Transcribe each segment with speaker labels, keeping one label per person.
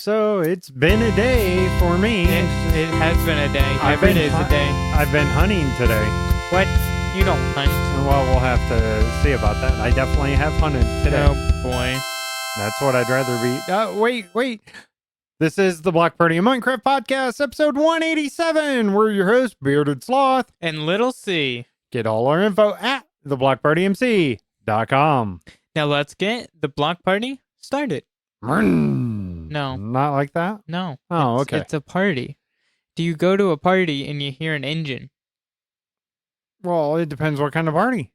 Speaker 1: So it's been a day for me.
Speaker 2: It has been a day. Every day is a day.
Speaker 1: I've been hunting today.
Speaker 2: What? You don't hunt.
Speaker 1: Well, we'll have to see about that. I definitely have hunted today.
Speaker 2: Oh, boy.
Speaker 1: That's what I'd rather be. Wait. This is the Block Party and Minecraft Podcast, episode 187. We're your hosts, Bearded Sloth.
Speaker 2: And Little C.
Speaker 1: Get all our info at theblockpartymc.com.
Speaker 2: Now let's get the block party started. No.
Speaker 1: Not like that?
Speaker 2: No.
Speaker 1: Oh, okay.
Speaker 2: It's a party. Do you go to a party and you hear an engine?
Speaker 1: Well, it depends what kind of party.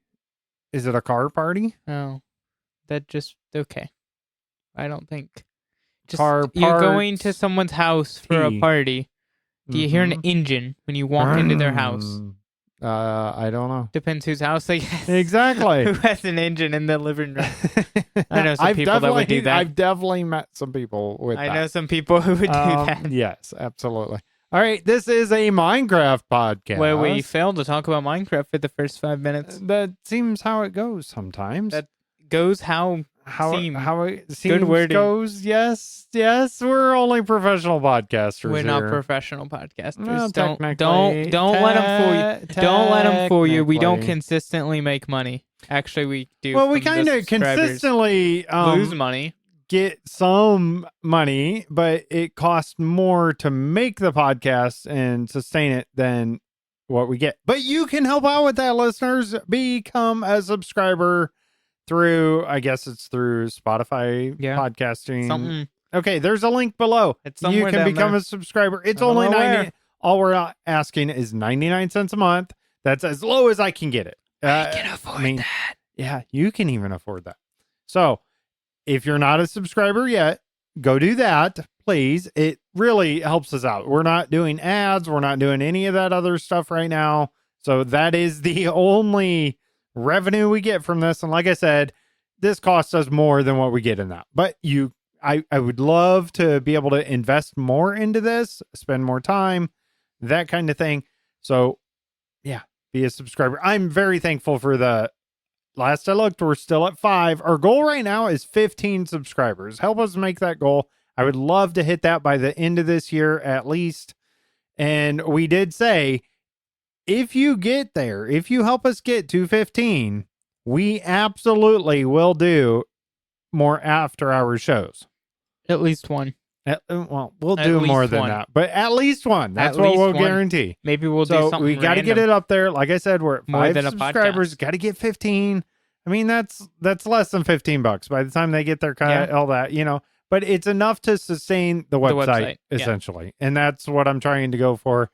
Speaker 1: Is it a car party?
Speaker 2: Oh. Okay. I don't think.
Speaker 1: Car
Speaker 2: You're going
Speaker 1: parts
Speaker 2: to someone's house for a party. Do you hear an engine when you walk into their house?
Speaker 1: I don't know.
Speaker 2: Depends whose house they get.
Speaker 1: Exactly.
Speaker 2: Who has an engine in the living room? I know some people that would do that.
Speaker 1: I've definitely met some people with that.
Speaker 2: I know some people who would do that.
Speaker 1: Yes, absolutely. All right, this is a Minecraft podcast.
Speaker 2: Where we failed to talk about Minecraft for the first 5 minutes.
Speaker 1: That seems how it goes sometimes.
Speaker 2: That goes how it
Speaker 1: seems
Speaker 2: Good wording.
Speaker 1: goes. Yes, we're only professional podcasters.
Speaker 2: We're not
Speaker 1: here.
Speaker 2: professional podcasters.
Speaker 1: Well,
Speaker 2: don't
Speaker 1: technically,
Speaker 2: let them fool you. Don't let them fool you. We don't
Speaker 1: technically.
Speaker 2: consistently make money. Actually, we do.
Speaker 1: Well, we
Speaker 2: from
Speaker 1: kind
Speaker 2: the
Speaker 1: of
Speaker 2: subscribers.
Speaker 1: consistently
Speaker 2: Lose money.
Speaker 1: get some money, but it costs more to make the podcast and sustain it than what we get. But you can help out with that, listeners. Become a subscriber through, I guess it's through Spotify podcasting.
Speaker 2: Something.
Speaker 1: Okay, there's a link below.
Speaker 2: It's
Speaker 1: You
Speaker 2: somewhere
Speaker 1: can
Speaker 2: down
Speaker 1: become
Speaker 2: there.
Speaker 1: a subscriber. It's
Speaker 2: I don't
Speaker 1: only
Speaker 2: know
Speaker 1: 90.
Speaker 2: where.
Speaker 1: All we're asking is 99 cents a month. That's as low as I can get it.
Speaker 2: I can afford that.
Speaker 1: Yeah, you can even afford that. So if you're not a subscriber yet, go do that, please. It really helps us out. We're not doing ads. We're not doing any of that other stuff right now. So that is the only revenue we get from this. And like I said, this costs us more than what we get in that. But I would love to be able to invest more into this, spend more time, that kind of thing. So yeah, be a subscriber. I'm very thankful for the last I looked, we're still at 5. Our goal right now is 15 subscribers. Help us make that goal. I would love to hit that by the end of this year at least. And we did say, if you get there, if you help us get to 15, we absolutely will do more after-hour shows.
Speaker 2: At least one.
Speaker 1: Well, we'll
Speaker 2: At
Speaker 1: do
Speaker 2: least
Speaker 1: more than
Speaker 2: one.
Speaker 1: that, but at least one. That's
Speaker 2: At
Speaker 1: what
Speaker 2: least
Speaker 1: we'll
Speaker 2: one.
Speaker 1: guarantee.
Speaker 2: Maybe we'll do
Speaker 1: So
Speaker 2: something
Speaker 1: we got to get
Speaker 2: random.
Speaker 1: it up there. Like I said, we're at
Speaker 2: More
Speaker 1: 5
Speaker 2: than a
Speaker 1: subscribers.
Speaker 2: podcast.
Speaker 1: Got to get 15. I mean, that's less than $15 by the time they get their cut, all that, but it's enough to sustain the website, essentially. And that's what I'm trying to go for.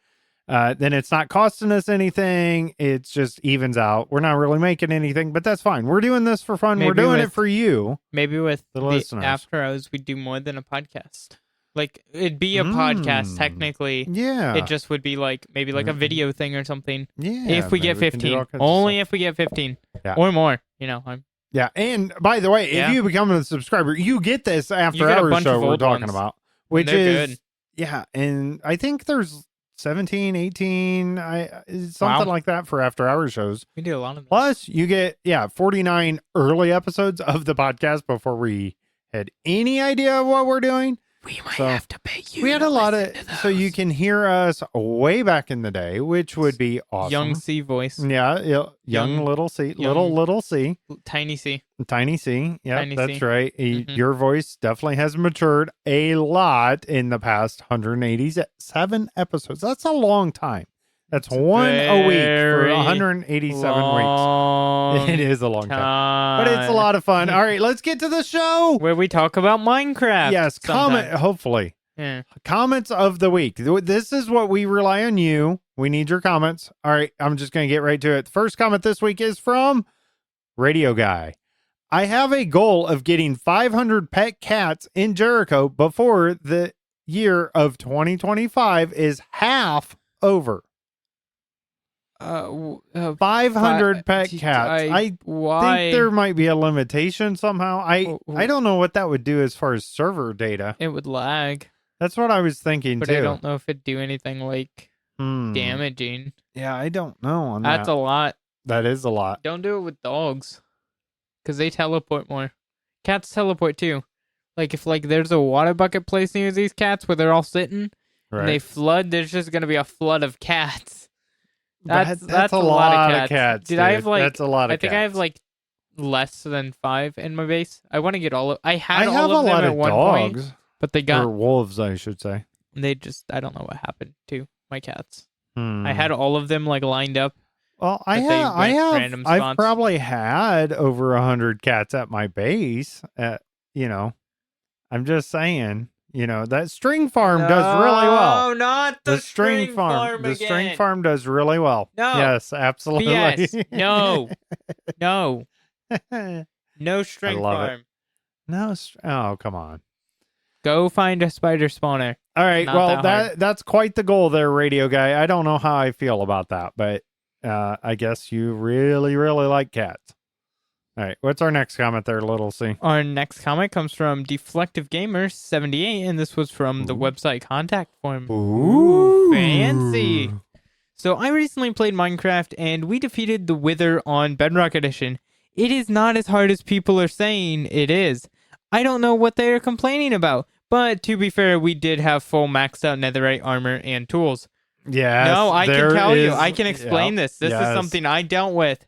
Speaker 1: Then it's not costing us anything. It's just evens out. We're not really making anything, but that's fine. We're doing this for fun.
Speaker 2: Maybe
Speaker 1: We're doing
Speaker 2: with-
Speaker 1: it for you.
Speaker 2: Maybe with
Speaker 1: the
Speaker 2: the
Speaker 1: listeners.
Speaker 2: after hours, we do more than a podcast. Like, it'd be a podcast, technically.
Speaker 1: Yeah.
Speaker 2: It just would be maybe a video thing or something.
Speaker 1: Yeah.
Speaker 2: If we get
Speaker 1: maybe can do
Speaker 2: 15.
Speaker 1: all kinds of
Speaker 2: Only
Speaker 1: stuff.
Speaker 2: if we get 15.
Speaker 1: Yeah.
Speaker 2: Or more.
Speaker 1: Yeah, and by the way, if you become a subscriber, you get this after
Speaker 2: get a
Speaker 1: hours
Speaker 2: bunch
Speaker 1: show
Speaker 2: of
Speaker 1: we're
Speaker 2: old
Speaker 1: talking
Speaker 2: ones.
Speaker 1: about, which
Speaker 2: They're
Speaker 1: is
Speaker 2: good.
Speaker 1: yeah, and I think there's 17, 18, something like that for after hours shows.
Speaker 2: We do a lot of them.
Speaker 1: Plus, you get 49 early episodes of the podcast before we had any idea of what we're doing.
Speaker 2: We might have to pay you.
Speaker 1: We had
Speaker 2: to
Speaker 1: a lot
Speaker 2: listen
Speaker 1: of,
Speaker 2: to
Speaker 1: so you
Speaker 2: those.
Speaker 1: can hear us way back in the day, which would be awesome.
Speaker 2: Young C voice.
Speaker 1: Yeah, young little C, little C.
Speaker 2: Tiny C.
Speaker 1: Tiny C. Yeah,
Speaker 2: Tiny
Speaker 1: that's
Speaker 2: C.
Speaker 1: right.
Speaker 2: Mhm.
Speaker 1: Your voice definitely has matured a lot in the past 187 episodes. That's a long time. That's one a week for
Speaker 2: Very
Speaker 1: 187
Speaker 2: long
Speaker 1: weeks. It is a long time.
Speaker 2: time.
Speaker 1: But it's a lot of fun. All right, let's get to the show.
Speaker 2: Where we talk about Minecraft.
Speaker 1: Yes, comment,
Speaker 2: sometimes.
Speaker 1: hopefully.
Speaker 2: Yeah.
Speaker 1: Comments of the week. This is what we rely on you. We need your comments. All right, I'm just going to get right to it. The first comment this week is from Radio Guy. I have a goal of getting 500 pet cats in Jericho before the year of 2025 is half over. 500 pet cats. I
Speaker 2: why?
Speaker 1: think there might be a limitation somehow. I don't know what that would do as far as server data.
Speaker 2: It would lag.
Speaker 1: That's what I was thinking
Speaker 2: But
Speaker 1: too.
Speaker 2: I don't know if it'd do anything damaging.
Speaker 1: Yeah, I don't know on
Speaker 2: That's
Speaker 1: that.
Speaker 2: a lot.
Speaker 1: That is a lot.
Speaker 2: Don't do it with dogs. Because they teleport more. Cats teleport too. Like if there's a water bucket placed near these cats where they're all sitting and they flood, there's just gonna be a flood of cats. That's
Speaker 1: a
Speaker 2: lot
Speaker 1: of cats.
Speaker 2: Did
Speaker 1: dude.
Speaker 2: I have
Speaker 1: That's a lot of
Speaker 2: I think
Speaker 1: cats.
Speaker 2: I have less than 5 in my base. I want to get all of. I had
Speaker 1: have
Speaker 2: all of
Speaker 1: a
Speaker 2: them
Speaker 1: lot
Speaker 2: at
Speaker 1: of
Speaker 2: one
Speaker 1: dogs,
Speaker 2: point, but they got
Speaker 1: or wolves, I should say.
Speaker 2: they just. I don't know what happened to my cats.
Speaker 1: Hmm.
Speaker 2: I had all of them lined up.
Speaker 1: Well,
Speaker 2: but they went random
Speaker 1: I've
Speaker 2: spots.
Speaker 1: probably had over 100 cats at my base. I'm just saying. That string farm does really well.
Speaker 2: No, not the string farm
Speaker 1: The
Speaker 2: again.
Speaker 1: string farm does really well.
Speaker 2: No.
Speaker 1: Yes, absolutely.
Speaker 2: BS. No. No string
Speaker 1: love it.
Speaker 2: farm.
Speaker 1: No. Oh, come on.
Speaker 2: Go find a spider spawner.
Speaker 1: All right.
Speaker 2: Not
Speaker 1: Well,
Speaker 2: that hard.
Speaker 1: that's quite the goal there, radio guy. I don't know how I feel about that, but I guess you really, really like cats. All right. What's our next comment there, Little C?
Speaker 2: Our next comment comes from Deflective Gamer 78, and this was from the website contact form.
Speaker 1: Ooh.
Speaker 2: Fancy. So I recently played Minecraft, and we defeated the Wither on Bedrock Edition. It is not as hard as people are saying it is. I don't know what they are complaining about, but to be fair, we did have full maxed out netherite armor and tools.
Speaker 1: Yes.
Speaker 2: No, I can tell you. I can explain
Speaker 1: Yep,
Speaker 2: this. This is something I dealt with.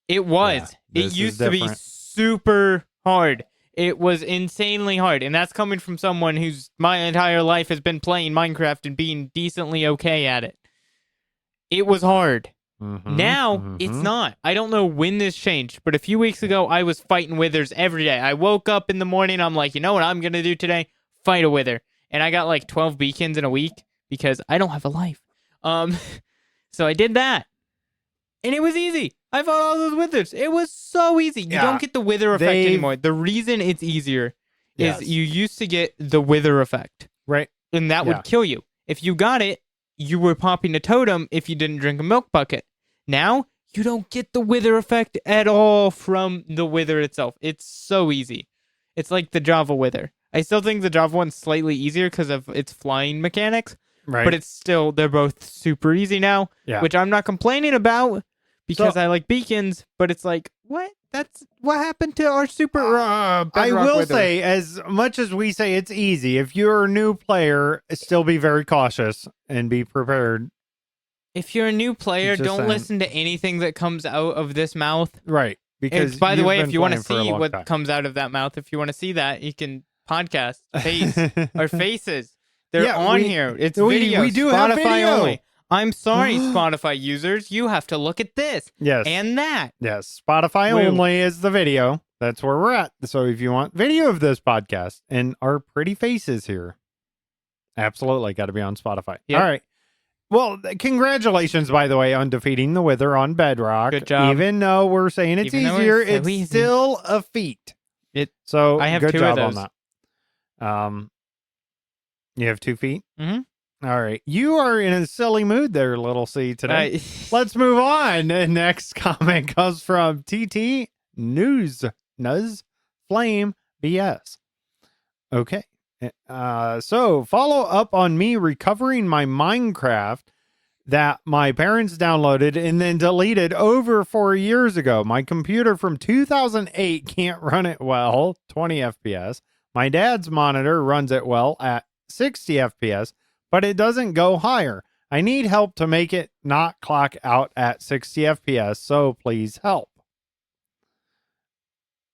Speaker 2: It was.
Speaker 1: Yeah,
Speaker 2: it used to be super hard. It was insanely hard. And that's coming from someone who's my entire life has been playing Minecraft and being decently okay at it. It was hard. Now, it's not. I don't know when this changed, but a few weeks ago, I was fighting withers every day. I woke up in the morning, I'm like, you know what I'm going to do today? Fight a wither. And I got 12 beacons in a week because I don't have a life. So I did that. And it was easy. I fought all those withers. It was so easy. You don't get the wither effect anymore. The reason it's easier is you used to get the wither effect.
Speaker 1: Right.
Speaker 2: And that would kill you. If you got it, you were popping a totem if you didn't drink a milk bucket. Now, you don't get the wither effect at all from the wither itself. It's so easy. It's like the Java wither. I still think the Java one's slightly easier because of its flying mechanics.
Speaker 1: Right.
Speaker 2: But it's still, they're both super easy now, which I'm not complaining about because I like beacons, but it's like, what? That's what happened to our super
Speaker 1: I will
Speaker 2: wither.
Speaker 1: say, as much as we say it's easy, if you're a new player, still be very cautious and be prepared.
Speaker 2: If you're a new player, don't listen to anything that comes out of this mouth.
Speaker 1: Right. Because
Speaker 2: by the way, if you want to
Speaker 1: see
Speaker 2: see what comes out of that mouth, if you want to see that, you can podcast our faces. They're on here. It's video.
Speaker 1: We do
Speaker 2: Spotify
Speaker 1: have video.
Speaker 2: only. I'm sorry, Spotify users. You have to look at this.
Speaker 1: Yes.
Speaker 2: And that.
Speaker 1: Yes. Spotify only is the video. That's where we're at. So if you want video of this podcast and our pretty faces here, absolutely got to be on Spotify.
Speaker 2: Yep.
Speaker 1: All right. Well, congratulations, by the way, on defeating the Wither on Bedrock.
Speaker 2: Good job.
Speaker 1: Even though we're saying it's easier, it's still a feat. So
Speaker 2: I have
Speaker 1: good
Speaker 2: 2
Speaker 1: job
Speaker 2: of those.
Speaker 1: on that. You have 2 feet?
Speaker 2: Mm-hmm.
Speaker 1: All right. You are in a silly mood there, Little C, today. Let's move on. The next comment comes from TT Nuz Flame BS. Okay. So follow up on me recovering my Minecraft that my parents downloaded and then deleted over 4 years ago. My computer from 2008 can't run it well, 20 FPS. My dad's monitor runs it well at 60 FPS, but it doesn't go higher. I need help to make it not clock out at 60 FPS, so please help.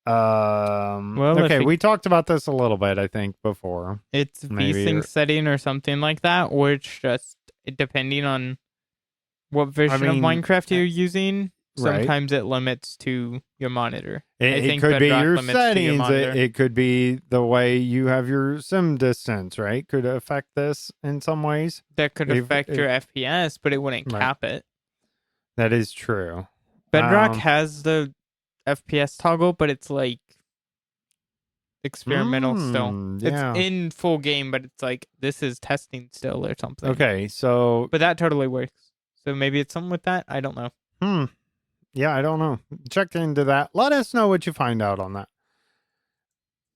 Speaker 1: Okay, we talked about this a little bit, I think, before.
Speaker 2: It's VSync setting or something like that, or it's just depending on what version of Minecraft you're using. Sometimes it limits to your monitor.
Speaker 1: It could be your settings. It could be the way you have your sim distance, right? Could affect this in some ways.
Speaker 2: That could affect your FPS, but it wouldn't cap it.
Speaker 1: That is true.
Speaker 2: Bedrock has the FPS toggle, but it's like experimental still.
Speaker 1: Yeah.
Speaker 2: It's in full game, but it's like this is testing still or something.
Speaker 1: Okay, so
Speaker 2: but that totally works. So maybe it's something with that. I don't know.
Speaker 1: Yeah, I don't know. Check into that. Let us know what you find out on that.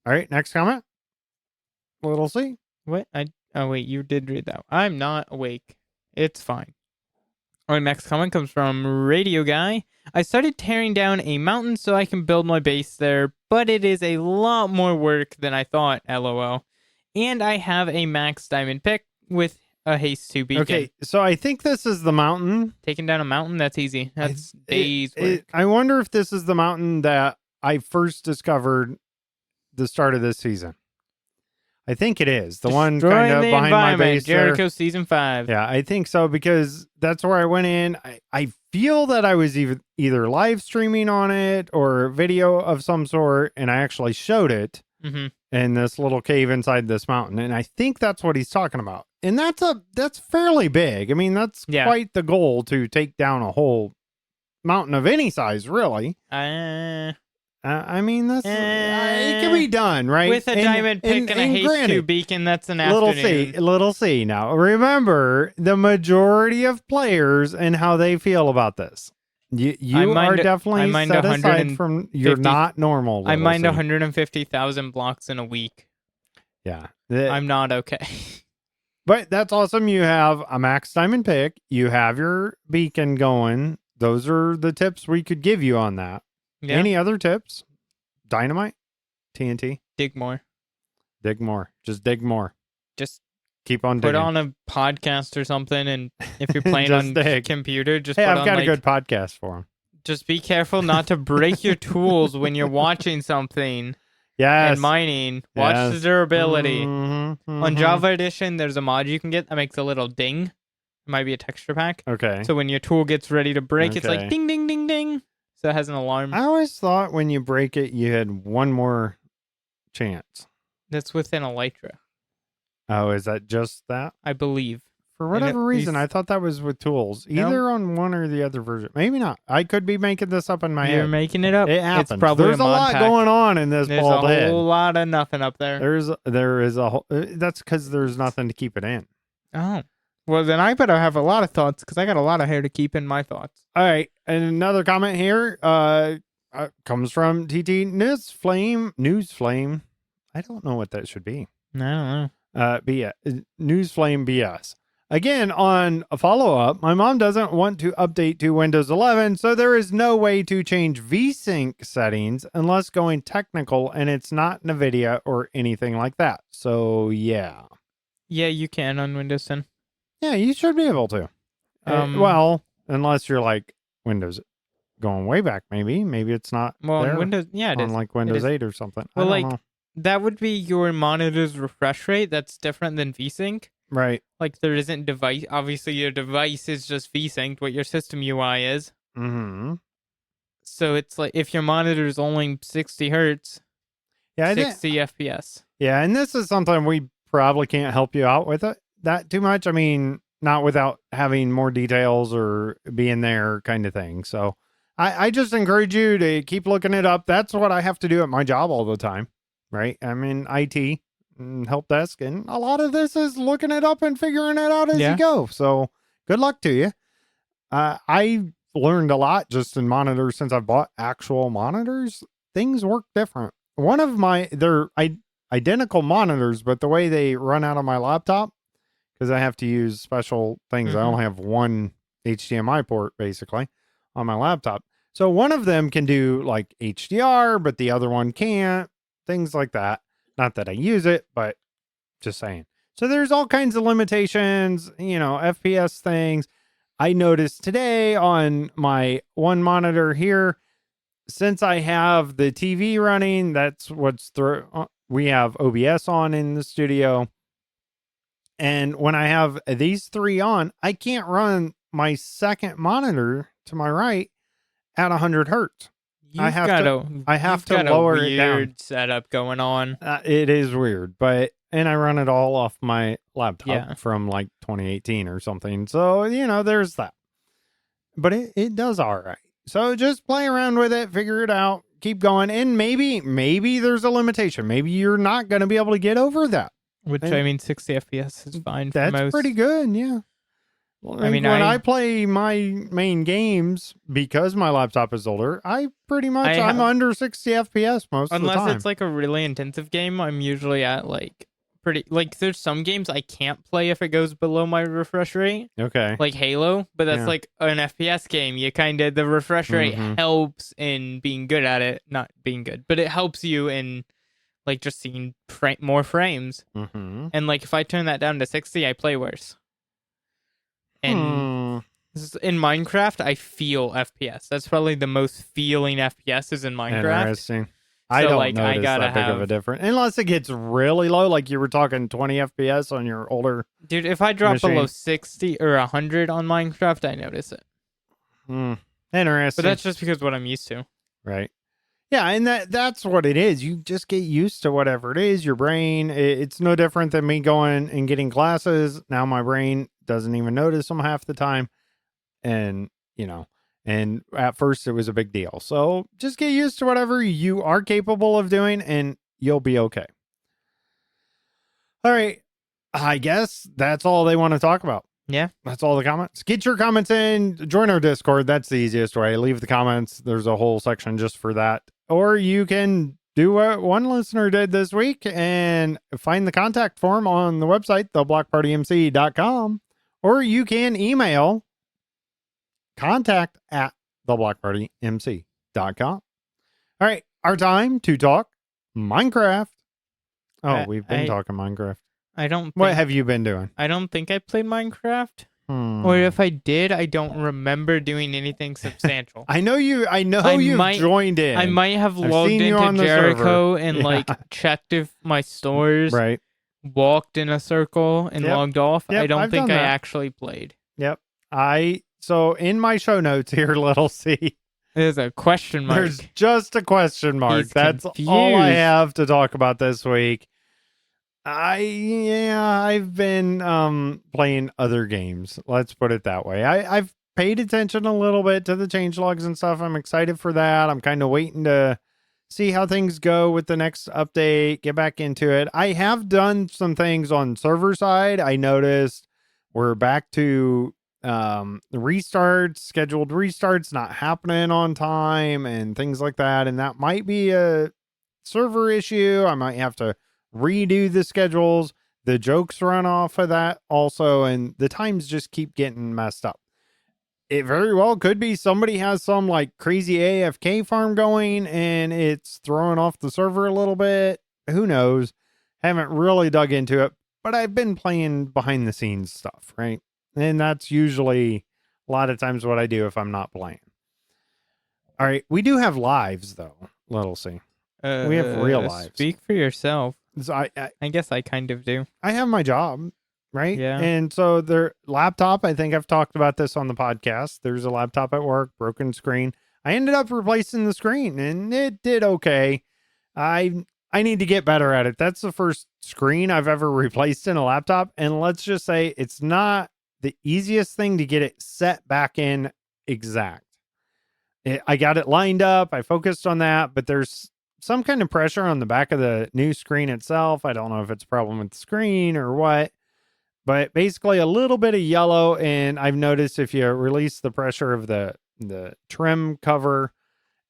Speaker 1: All right, next comment. Little C.
Speaker 2: What? Oh wait, you did read that. I'm not awake. It's fine. Our next comment comes from Radio Guy. I started tearing down a mountain so I can build my base there, but it is a lot more work than I thought, lol. And I have a max diamond pick with a haste 2 beacon.
Speaker 1: Okay, so I think this is the mountain.
Speaker 2: Taking down a mountain, that's easy. That's days work.
Speaker 1: I wonder if this is the mountain that I first discovered the start of this season. I think it is. The one kind of behind my base
Speaker 2: Jericho
Speaker 1: there.
Speaker 2: Season 5.
Speaker 1: Yeah, I think so, because that's where I went in. I feel that I was either live streaming on it or video of some sort, and I actually showed it in this little cave inside this mountain. And I think that's what he's talking about. And that's fairly big. I mean, that's quite the goal, to take down a whole mountain of any size, really. I mean, that's it can be done, right?
Speaker 2: With a diamond pick and a haste 2 beacon, that's an afternoon.
Speaker 1: Little C. Now, remember the majority of players and how they feel about this. You are definitely set aside from, you're not normal.
Speaker 2: I mined 150,000 blocks in a week.
Speaker 1: Yeah.
Speaker 2: I'm not okay.
Speaker 1: But that's awesome. You have a max diamond pick. You have your beacon going. Those are the tips we could give you on that. Yeah. Any other tips? Dynamite? TNT?
Speaker 2: Dig more.
Speaker 1: Dig more. Just dig more.
Speaker 2: Just
Speaker 1: keep on digging.
Speaker 2: Put on a podcast or something, and if you're playing on computer, just put
Speaker 1: I've got a good podcast for them.
Speaker 2: Just be careful not to break your tools when you're watching something.
Speaker 1: Yes.
Speaker 2: And mining. Watch the durability. On Java Edition, there's a mod you can get that makes a little ding. It might be a texture pack.
Speaker 1: Okay.
Speaker 2: So when your tool gets ready to break, it's like ding, ding, ding, ding. So it has an alarm.
Speaker 1: I always thought when you break it, you had one more chance.
Speaker 2: That's within Elytra.
Speaker 1: Oh, is that just that?
Speaker 2: I believe.
Speaker 1: For whatever reason, I thought that was with tools. Either on one or the other version. Maybe not. I could be making this up in my head.
Speaker 2: You're making it up.
Speaker 1: It happens.
Speaker 2: It's probably
Speaker 1: There's a lot going on in this bald head.
Speaker 2: There's a whole lot of nothing up there.
Speaker 1: There is a whole... That's because there's nothing to keep it in.
Speaker 2: Oh. Well, then I better have a lot of thoughts, because I got a lot of hair to keep in my thoughts.
Speaker 1: All right. And another comment here comes from TT Newsflame. I don't know what that should be.
Speaker 2: I don't know.
Speaker 1: But yeah, Newsflame BS. Again, on a follow-up, my mom doesn't want to update to Windows 11, so there is no way to change VSync settings unless going technical, and it's not NVIDIA or anything like that. So, yeah.
Speaker 2: Yeah, you can on Windows 10.
Speaker 1: Yeah, you should be able to. Well, unless you're like Windows going way back, maybe. Maybe it's not there.
Speaker 2: Windows, yeah, it is.
Speaker 1: On like Windows 8 or something.
Speaker 2: Well,
Speaker 1: I don't know.
Speaker 2: That would be your monitor's refresh rate. That's different than VSync.
Speaker 1: Right.
Speaker 2: Like, there isn't device. Obviously, your device is just VSynced, what your system UI is.
Speaker 1: Mm-hmm.
Speaker 2: So it's like, if your monitor is only 60 hertz, 60 FPS.
Speaker 1: Yeah, and this is something we probably can't help you out with it that too much. I mean, not without having more details or being there kind of thing. So I just encourage you to keep looking it up. That's what I have to do at my job all the time, right? I'm in IT and help desk, and a lot of this is looking it up and figuring it out as you go. So good luck to you. I learned a lot just in monitors since I've bought actual monitors. Things work different. One of they're identical monitors, but the way they run out of my laptop, because I have to use special things. I only have one HDMI port basically on my laptop. So one of them can do like HDR, but the other one can't. Things like that. Not that I use it, but just saying. So there's all kinds of limitations, FPS things. I noticed today on my one monitor here, since I have the TV running, that's what's we have OBS on in the studio. And when I have these three on, I can't run my second monitor to my right at 100 hertz. I have to lower it down.
Speaker 2: Weird setup going on.
Speaker 1: It is weird, and I run it all off my laptop from like 2018 or something. So, there's that. But it does all right. So just play around with it, figure it out, keep going. And maybe there's a limitation. Maybe you're not going to be able to get over that.
Speaker 2: Which, 60 FPS is fine for most.
Speaker 1: That's pretty good, yeah. Well, when I play my main games, because my laptop is older, I'm under 60 FPS most of the time.
Speaker 2: Unless it's like a really intensive game, I'm usually at like pretty like there's some games I can't play if it goes below my refresh rate,
Speaker 1: Okay.
Speaker 2: like Halo, but that's
Speaker 1: Yeah.
Speaker 2: like an FPS game. You kind of the refresh rate
Speaker 1: Mhm.
Speaker 2: helps in being good at it, not being good, but it helps you in like just seeing more frames.
Speaker 1: Mm-hmm.
Speaker 2: And like if I turn that down to 60, I play worse. And in Minecraft, I feel FPS. That's probably the most feeling FPS is in Minecraft.
Speaker 1: Interesting. I
Speaker 2: So,
Speaker 1: don't
Speaker 2: like, I
Speaker 1: notice
Speaker 2: gotta
Speaker 1: that big of a
Speaker 2: have-
Speaker 1: difference unless it gets really low, like you were talking 20 FPS on your older.
Speaker 2: Dude, if I drop
Speaker 1: machine.
Speaker 2: below 60 or 100 on Minecraft, I notice it.
Speaker 1: Interesting.
Speaker 2: But that's just because what I'm used to.
Speaker 1: Right. Yeah, and that's what it is. You just get used to whatever it is. Your brain, it's no different than me going and getting glasses. Now my brain doesn't even notice them half the time. And, and at first it was a big deal. So just get used to whatever you are capable of doing and you'll be okay. All right. I guess that's all they want to talk about.
Speaker 2: Yeah.
Speaker 1: That's all the comments. Get your comments in. Join our Discord. That's the easiest way. Leave the comments. There's a whole section just for that. Or you can do what one listener did this week and find the contact form on the website, theblockpartymc.com. Or you can email contact@theblockpartymc.com. All right. Our time to talk Minecraft. Oh, we've been talking Minecraft.
Speaker 2: I don't.
Speaker 1: What have you been doing?
Speaker 2: I don't think I played Minecraft. Or if I did, I don't remember doing anything substantial.
Speaker 1: I know you've joined in.
Speaker 2: I might have logged
Speaker 1: seen you on
Speaker 2: into
Speaker 1: the
Speaker 2: Jericho
Speaker 1: server.
Speaker 2: and
Speaker 1: Yeah.
Speaker 2: like checked if my stores
Speaker 1: Right.
Speaker 2: walked in a circle and
Speaker 1: Yep.
Speaker 2: logged off.
Speaker 1: Yep,
Speaker 2: I don't
Speaker 1: I've
Speaker 2: think
Speaker 1: done
Speaker 2: I
Speaker 1: that.
Speaker 2: actually played.
Speaker 1: Yep. So in my show notes here, little C,
Speaker 2: There's a question mark.
Speaker 1: there's just a question mark.
Speaker 2: He's
Speaker 1: That's all I
Speaker 2: confused.
Speaker 1: have to talk about this week. I've been playing other games. Let's put it that way. I've paid attention a little bit to the changelogs and stuff. I'm excited for that. I'm kind of waiting to see how things go with the next update, get back into it. I have done some things on server side. I noticed we're back to the restarts, scheduled restarts not happening on time and things like that. And that might be a server issue. I might have to redo the schedules. The jokes run off of that also, and the times just keep getting messed up. It very well could be somebody has some like crazy AFK farm going and it's throwing off the server a little bit. Who knows? Haven't really dug into it, but I've been playing behind the scenes stuff, right? And that's usually a lot of times what I do if I'm not playing. All right, we do have lives though, little C. We have real lives.
Speaker 2: Speak for yourself.
Speaker 1: So
Speaker 2: I guess I kind of do.
Speaker 1: I have my job, right?
Speaker 2: Yeah.
Speaker 1: And so their laptop, I think I've talked about this on the podcast. There's a laptop at work, broken screen. I ended up replacing the screen and it did okay. I need to get better at it. That's the first screen I've ever replaced in a laptop. And let's just say it's not the easiest thing to get it set back in exact. I got it lined up. I focused on that, but there's some kind of pressure on the back of the new screen itself. I don't know if it's a problem with the screen or what, but basically a little bit of yellow. And I've noticed if you release the pressure of the trim cover,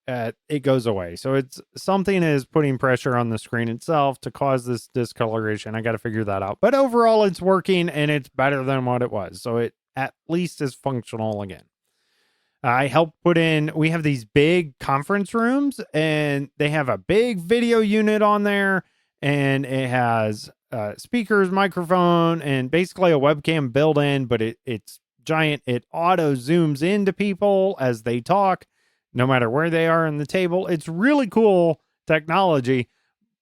Speaker 1: it goes away. So it's something is putting pressure on the screen itself to cause this discoloration. I got to figure that out. But overall, it's working and it's better than what it was. So it at least is functional again. I helped put in, we have these big conference rooms and they have a big video unit on there and it has speakers, microphone, and basically a webcam built in, but it's giant. It auto zooms into people as they talk, no matter where they are on the table. It's really cool technology,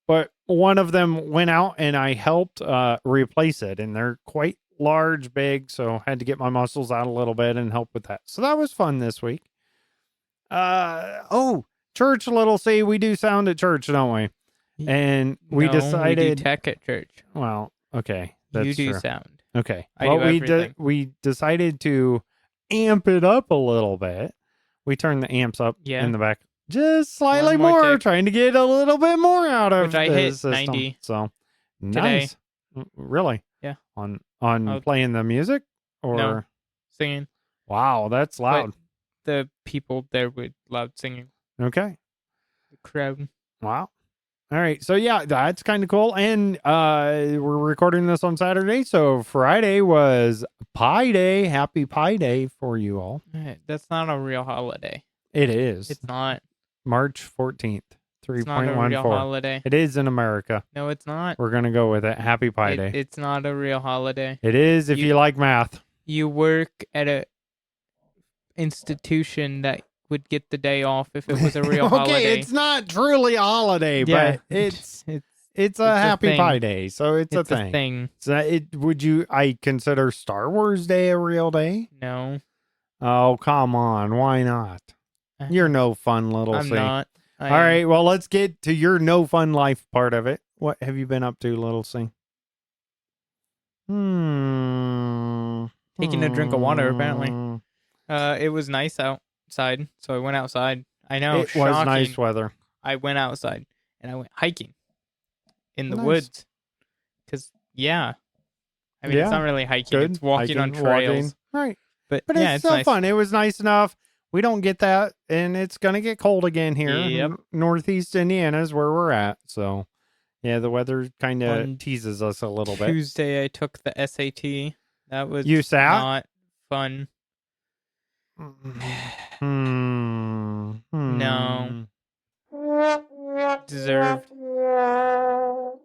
Speaker 1: but one of them went out and I helped replace it, and they're quite large, big, so had to get my muscles out a little bit and help with that. So that was fun this week. Church, little C, we do sound at church, don't we? And we decided
Speaker 2: we do tech at church.
Speaker 1: Well, okay, that's
Speaker 2: you do
Speaker 1: true.
Speaker 2: sound.
Speaker 1: Okay,
Speaker 2: I
Speaker 1: well,
Speaker 2: do everything.
Speaker 1: we decided to amp it up a little bit. We turned the amps up in the back just slightly
Speaker 2: One more
Speaker 1: more,
Speaker 2: tick.
Speaker 1: trying to get a little bit more out of
Speaker 2: Which I
Speaker 1: the
Speaker 2: hit
Speaker 1: system.
Speaker 2: 90
Speaker 1: So
Speaker 2: today.
Speaker 1: nice, really?
Speaker 2: Yeah.
Speaker 1: On
Speaker 2: Oh.
Speaker 1: playing the music or
Speaker 2: No. Singing.
Speaker 1: wow, that's loud.
Speaker 2: The people there with loud singing.
Speaker 1: Okay,
Speaker 2: The crowd.
Speaker 1: wow. All right. So yeah, that's kind of cool. And we're recording this on Saturday. So Friday was Pi Day. Happy Pi Day for you all.
Speaker 2: That's not a real holiday.
Speaker 1: It is.
Speaker 2: It's not.
Speaker 1: March 14th,
Speaker 2: It's not a real
Speaker 1: 3.14.
Speaker 2: holiday.
Speaker 1: It is in America.
Speaker 2: No, it's not.
Speaker 1: We're going to go with it. Happy Pi Day.
Speaker 2: It's not a real holiday.
Speaker 1: It is if you like math.
Speaker 2: You work at a institution that would get the day off if it was a real
Speaker 1: Okay,
Speaker 2: holiday.
Speaker 1: it's not truly a holiday, but it's a Happy Pi Day, so it's a thing. So I consider Star Wars Day a real day?
Speaker 2: No.
Speaker 1: Oh, come on. Why not? You're no fun, little
Speaker 2: I'm
Speaker 1: C.
Speaker 2: not.
Speaker 1: All right, well, let's get to your no fun life part of it. What have you been up to, little C?
Speaker 2: Taking a drink of water, apparently. It was nice outside, so I went outside. I know,
Speaker 1: it was nice weather.
Speaker 2: I went outside, and I went hiking in the
Speaker 1: Nice.
Speaker 2: woods. Because, I mean, it's not really hiking.
Speaker 1: Good.
Speaker 2: It's walking on
Speaker 1: Hiking,
Speaker 2: trails.
Speaker 1: Right.
Speaker 2: But
Speaker 1: it's still
Speaker 2: nice.
Speaker 1: fun. It was nice enough. We don't get that, and it's going to get cold again here.
Speaker 2: Yep.
Speaker 1: Northeast Indiana is where we're at. So, yeah, the weather kind of teases us a little bit.
Speaker 2: Tuesday, I took the SAT. That was
Speaker 1: You sat?
Speaker 2: not fun. No. Deserved. So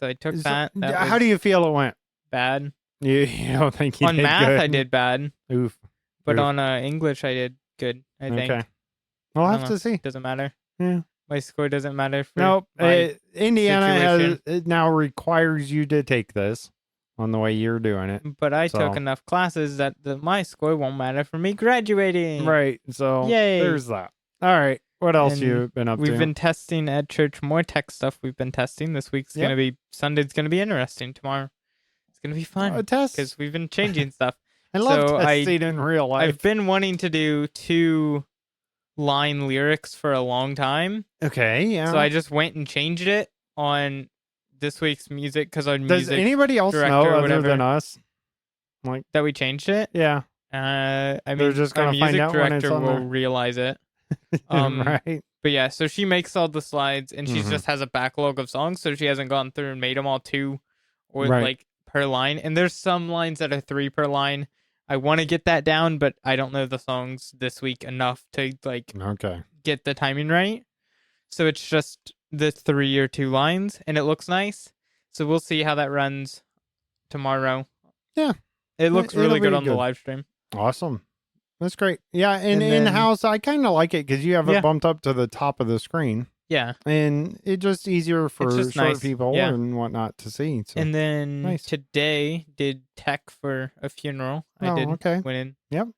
Speaker 2: I took that.
Speaker 1: How do you feel it went?
Speaker 2: Bad.
Speaker 1: You don't think you
Speaker 2: on
Speaker 1: did
Speaker 2: math,
Speaker 1: good?
Speaker 2: I did bad.
Speaker 1: Oof.
Speaker 2: But on English, I did good, I think.
Speaker 1: Okay. We'll have to see.
Speaker 2: Doesn't matter.
Speaker 1: Yeah.
Speaker 2: My score doesn't matter. For
Speaker 1: Nope. Indiana
Speaker 2: situation.
Speaker 1: now requires you to take this on the way you're doing it.
Speaker 2: But I took enough classes that my score won't matter for me graduating.
Speaker 1: Right. So
Speaker 2: Yay.
Speaker 1: There's that. All right. What else
Speaker 2: And
Speaker 1: you been up to?
Speaker 2: We've been testing at church more tech stuff we've been testing. This week's going to be, Sunday's going to be interesting. Tomorrow it's going to be fun.
Speaker 1: A test.
Speaker 2: Because we've been changing stuff.
Speaker 1: I love testing in real life.
Speaker 2: I've been wanting to do 2-line lyrics for a long time.
Speaker 1: Okay, yeah.
Speaker 2: So I just went and changed it on this week's music because our
Speaker 1: Does
Speaker 2: music
Speaker 1: anybody else know other than us? Like
Speaker 2: that we changed it?
Speaker 1: Yeah.
Speaker 2: I mean,
Speaker 1: they're just
Speaker 2: our
Speaker 1: gonna find
Speaker 2: music
Speaker 1: out when it's
Speaker 2: director
Speaker 1: on
Speaker 2: will
Speaker 1: there.
Speaker 2: realize it.
Speaker 1: Right.
Speaker 2: But yeah, so she makes all the slides and she just has a backlog of songs, so she hasn't gone through and made them all 2 or like per line. And there's some lines that are 3 per line. I want to get that down, but I don't know the songs this week enough to like get the timing right. So it's just the 3 or 2 lines, and it looks nice. So we'll see how that runs tomorrow.
Speaker 1: Yeah,
Speaker 2: it looks really good on the live stream.
Speaker 1: Awesome. That's great. Yeah, and in-house, I kind of like it because you have it bumped up to the top of the screen.
Speaker 2: Yeah.
Speaker 1: And it's just easier for short people and whatnot to see. So.
Speaker 2: And then today did tech for a funeral. I did.
Speaker 1: Okay.
Speaker 2: Went in.
Speaker 1: Yep.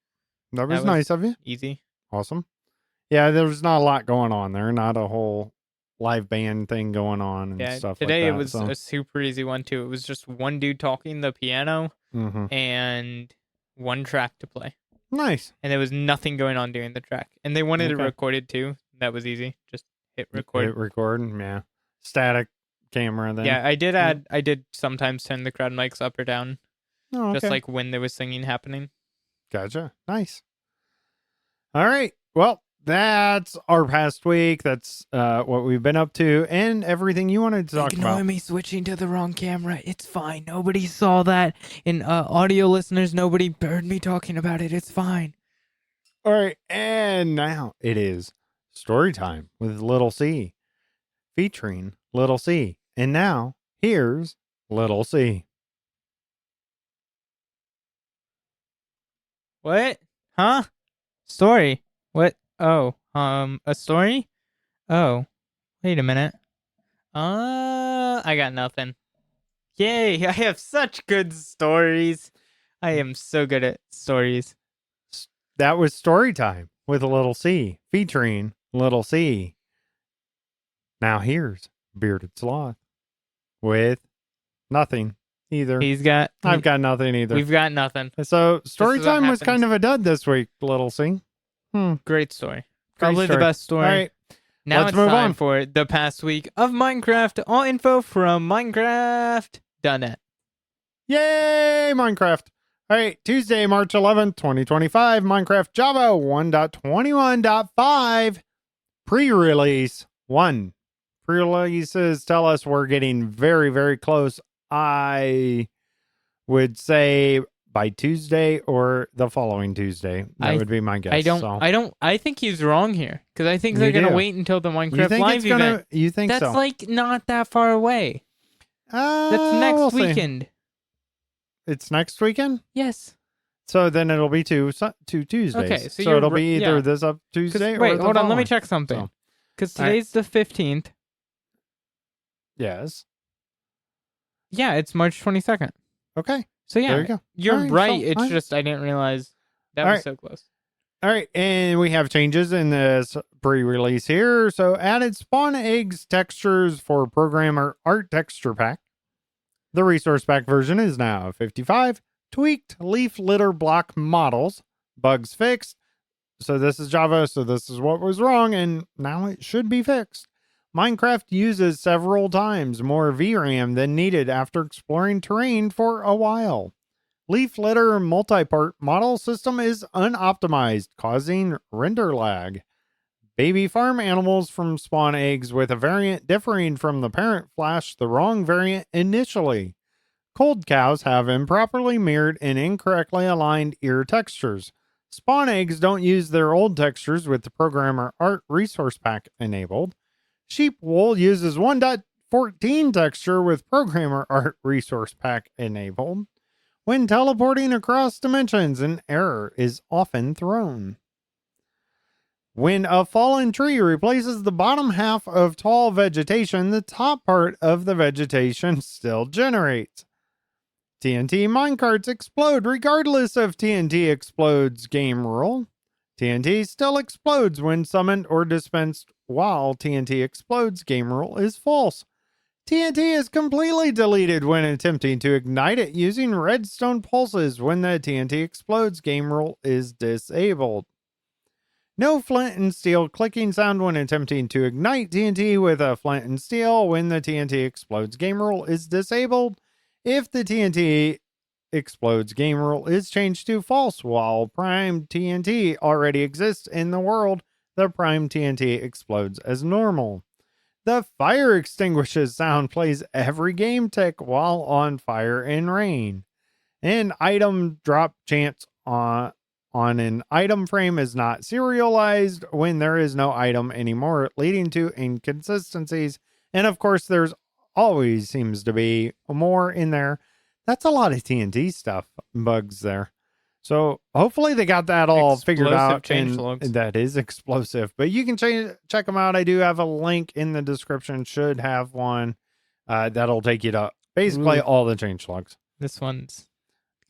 Speaker 1: That was nice of you.
Speaker 2: Easy.
Speaker 1: Awesome. Yeah, there's not a lot going on there. Not a whole live band thing going on and stuff like that.
Speaker 2: Today it was a super easy one, too. It was just one dude talking the piano and one track to play.
Speaker 1: Nice.
Speaker 2: And there was nothing going on during the track. And they wanted it recorded, too. That was easy. Just hit record.
Speaker 1: Hit record, yeah. Static camera then.
Speaker 2: Yeah, I did sometimes turn the crowd mics up or down.
Speaker 1: Oh, okay.
Speaker 2: Just like when there was singing happening.
Speaker 1: Gotcha. Nice. All right. Well, that's our past week. That's what we've been up to and everything you wanted to talk about.
Speaker 2: Ignore me switching to the wrong camera. It's fine. Nobody saw that. And audio listeners, nobody heard me talking about it. It's fine.
Speaker 1: All right. And now it is story time with Little C, featuring Little C. And now, here's Little C.
Speaker 2: What? Huh? Story? What? Oh, a story? Oh, wait a minute. I got nothing. Yay, I have such good stories. I am so good at stories.
Speaker 1: That was story time with Little C, featuring Little C. Now here's Bearded Sloth with nothing either. I've got nothing either.
Speaker 2: We've got nothing.
Speaker 1: So story time was kind of a dud this week, Little C.
Speaker 2: Great story. Probably the best story.
Speaker 1: All right.
Speaker 2: Now
Speaker 1: Let's
Speaker 2: it's
Speaker 1: move
Speaker 2: time
Speaker 1: on.
Speaker 2: for the past week of Minecraft. All info from Minecraft.net.
Speaker 1: Yay, Minecraft. All right, Tuesday, March 11th, 2025, Minecraft Java 1.21.5 pre-release 1. Pre-releases tell us we're getting very, very close. I would say by Tuesday or the following Tuesday. That would be my guess.
Speaker 2: I think he's wrong here because I think they're
Speaker 1: You
Speaker 2: going to
Speaker 1: do.
Speaker 2: wait until the
Speaker 1: You
Speaker 2: Minecraft
Speaker 1: think
Speaker 2: Live
Speaker 1: it's gonna?
Speaker 2: event.
Speaker 1: You think
Speaker 2: That's
Speaker 1: so?
Speaker 2: like not that far away. That's next
Speaker 1: We'll see.
Speaker 2: weekend.
Speaker 1: It's next weekend.
Speaker 2: Yes.
Speaker 1: So then it'll be two Tuesdays.
Speaker 2: Okay, so
Speaker 1: it'll
Speaker 2: you're
Speaker 1: be either
Speaker 2: yeah.
Speaker 1: this up Tuesday or
Speaker 2: wait,
Speaker 1: the
Speaker 2: hold on. Let me
Speaker 1: following.
Speaker 2: check something.
Speaker 1: So,
Speaker 2: Because
Speaker 1: all right.
Speaker 2: today's the 15th.
Speaker 1: Yes.
Speaker 2: Yeah, it's March 22nd.
Speaker 1: Okay.
Speaker 2: So yeah,
Speaker 1: There you go.
Speaker 2: you're
Speaker 1: All right,
Speaker 2: right.
Speaker 1: so-
Speaker 2: It's
Speaker 1: all right.
Speaker 2: just I didn't realize that
Speaker 1: All
Speaker 2: was
Speaker 1: right.
Speaker 2: so close.
Speaker 1: All right, and we have changes in this pre-release here. So added spawn eggs textures for programmer art texture pack. The resource pack version is now 55. Tweaked leaf litter block models. Bugs fixed. So this is Java, so this is what was wrong, and now it should be fixed. Minecraft uses several times more VRAM than needed after exploring terrain for a while. Leaf litter multi-part model system is unoptimized, causing render lag. Baby farm animals from spawn eggs with a variant differing from the parent flash the wrong variant initially. Cold cows have improperly mirrored and incorrectly aligned ear textures. Spawn eggs don't use their old textures with the programmer art resource pack enabled. Sheep wool uses 1.14 texture with programmer art resource pack enabled. When teleporting across dimensions, an error is often thrown. When a fallen tree replaces the bottom half of tall vegetation, the top part of the vegetation still generates. TNT minecarts explode regardless of TNT explodes game rule. TNT still explodes when summoned or dispensed, while TNT explodes game rule is false. TNT is completely deleted when attempting to ignite it using redstone pulses when the TNT explodes game rule is disabled. No flint and steel clicking sound when attempting to ignite TNT with a flint and steel when the TNT explodes game rule is disabled. If the TNT explodes game rule is changed to false while prime TNT already exists in the world, the prime TNT explodes as normal. The fire extinguishes sound plays every game tick while on fire and rain. An item drop chance on an item frame is not serialized when there is no item anymore, leading to inconsistencies. And of course, there's always seems to be more in there. That's a lot of TNT stuff, bugs there. So hopefully they got that all figured out. And that is explosive, but you can check them out. I do have a link in the description. Should have one that'll take you to basically all the changelogs.
Speaker 2: This one's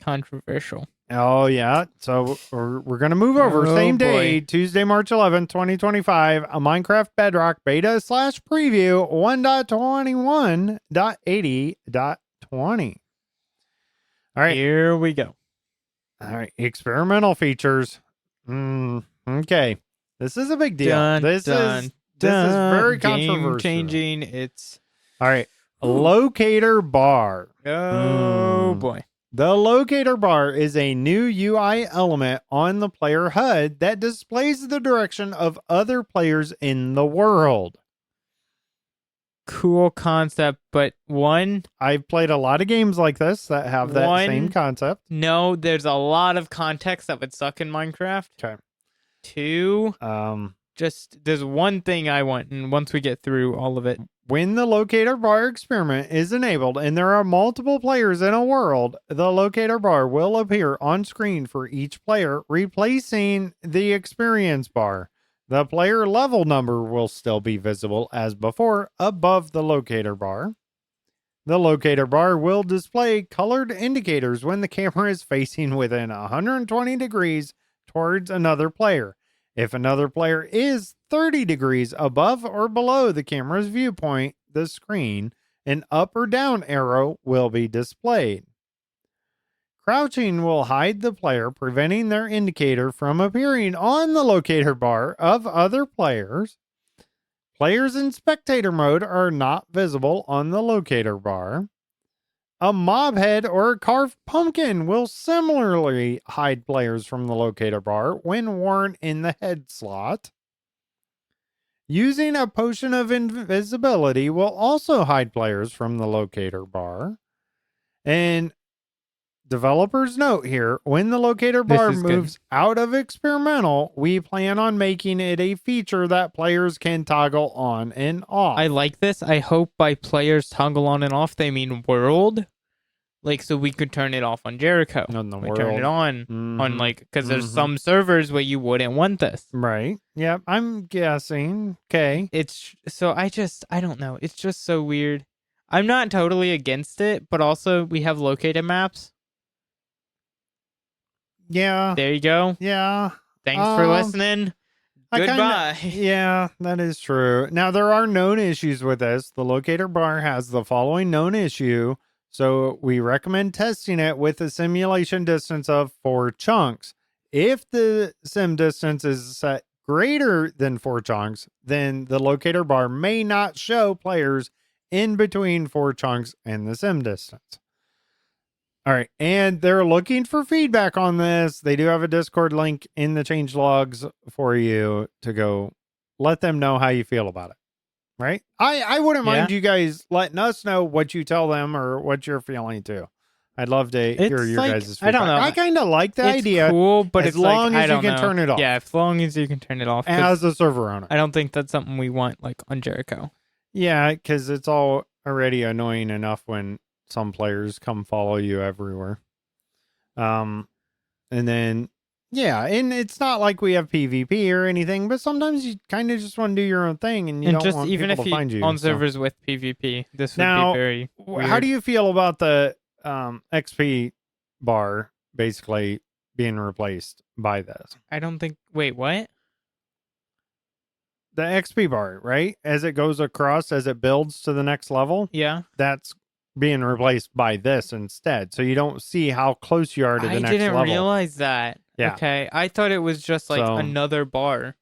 Speaker 2: controversial.
Speaker 1: Oh yeah. So we're gonna move over. Same day, Tuesday, March 11th, 2025. A Minecraft Bedrock beta / preview 1.21.80.20. All right.
Speaker 2: Here we go.
Speaker 1: All right, experimental features. Okay, this is a big deal. This is very controversial.
Speaker 2: Game-changing. It's
Speaker 1: all right. Locator bar.
Speaker 2: Oh boy.
Speaker 1: The locator bar is a new UI element on the player HUD that displays the direction of other players in the world.
Speaker 2: Cool concept, but
Speaker 1: I've played a lot of games like this that have that same concept.
Speaker 2: No, there's a lot of context that would suck in Minecraft.
Speaker 1: Okay.
Speaker 2: 2, just there's one thing I want, and once we get through all of it.
Speaker 1: When the locator bar experiment is enabled and there are multiple players in a world, the locator bar will appear on screen for each player, replacing the experience bar. The player level number will still be visible as before above the locator bar. The locator bar will display colored indicators when the camera is facing within 120 degrees towards another player. If another player is 30 degrees above or below the camera's viewpoint, the screen, an up or down arrow will be displayed. Crouching will hide the player, preventing their indicator from appearing on the locator bar of other players. Players in spectator mode are not visible on the locator bar. A mob head or a carved pumpkin will similarly hide players from the locator bar when worn in the head slot. Using a potion of invisibility will also hide players from the locator bar. And developers note here, when the locator
Speaker 2: This
Speaker 1: bar
Speaker 2: is good.
Speaker 1: moves out of experimental, we plan on making it a feature that players can toggle on and off.
Speaker 2: I like this. I hope by players toggle on and off, they mean world. Like, so we could turn it off on Jericho.
Speaker 1: On the
Speaker 2: We turn it
Speaker 1: world.
Speaker 2: on like, because there's some servers where you wouldn't want this.
Speaker 1: Right. Yep. I'm guessing. Okay.
Speaker 2: It's so I don't know. It's just so weird. I'm not totally against it, but also we have located maps.
Speaker 1: Yeah.
Speaker 2: There you go.
Speaker 1: Yeah.
Speaker 2: Thanks for listening. Goodbye.
Speaker 1: Yeah, that is true. Now, there are known issues with this. The locator bar has the following known issue, so we recommend testing it with a simulation distance of 4 chunks. If the sim distance is set greater than 4 chunks, then the locator bar may not show players in between 4 chunks and the sim distance. All right, and they're looking for feedback on this. They do have a Discord link in the changelogs for you to go let them know how you feel about it. Right? I wouldn't mind you guys letting us know what you tell them or what you're feeling too. I'd love to hear your
Speaker 2: like,
Speaker 1: guys' feedback.
Speaker 2: I don't know.
Speaker 1: I kind of like the
Speaker 2: It's
Speaker 1: idea.
Speaker 2: cool, but
Speaker 1: as
Speaker 2: it's
Speaker 1: long
Speaker 2: like,
Speaker 1: as
Speaker 2: I
Speaker 1: you
Speaker 2: don't
Speaker 1: can
Speaker 2: know.
Speaker 1: turn it off.
Speaker 2: Yeah, as long as you can turn it off.
Speaker 1: As a server owner.
Speaker 2: I don't think that's something we want like on Jericho.
Speaker 1: Yeah, because it's all already annoying enough when some players come follow you everywhere. And then, yeah, and it's not like we have PvP or anything, but sometimes you kind of just want to do your own thing and you
Speaker 2: And
Speaker 1: don't
Speaker 2: just
Speaker 1: want
Speaker 2: even
Speaker 1: people
Speaker 2: if
Speaker 1: to
Speaker 2: you
Speaker 1: find you.
Speaker 2: on
Speaker 1: so.
Speaker 2: servers with PvP, this would
Speaker 1: Now,
Speaker 2: be very weird.
Speaker 1: How do you feel about the XP bar basically being replaced by this?
Speaker 2: I don't think. Wait, what?
Speaker 1: The XP bar, right? As it goes across, as it builds to the next level,
Speaker 2: Yeah,
Speaker 1: that's being replaced by this instead. So you don't see how close you are to the next level.
Speaker 2: I didn't realize that.
Speaker 1: Yeah.
Speaker 2: Okay, I thought it was just like
Speaker 1: So-
Speaker 2: another bar.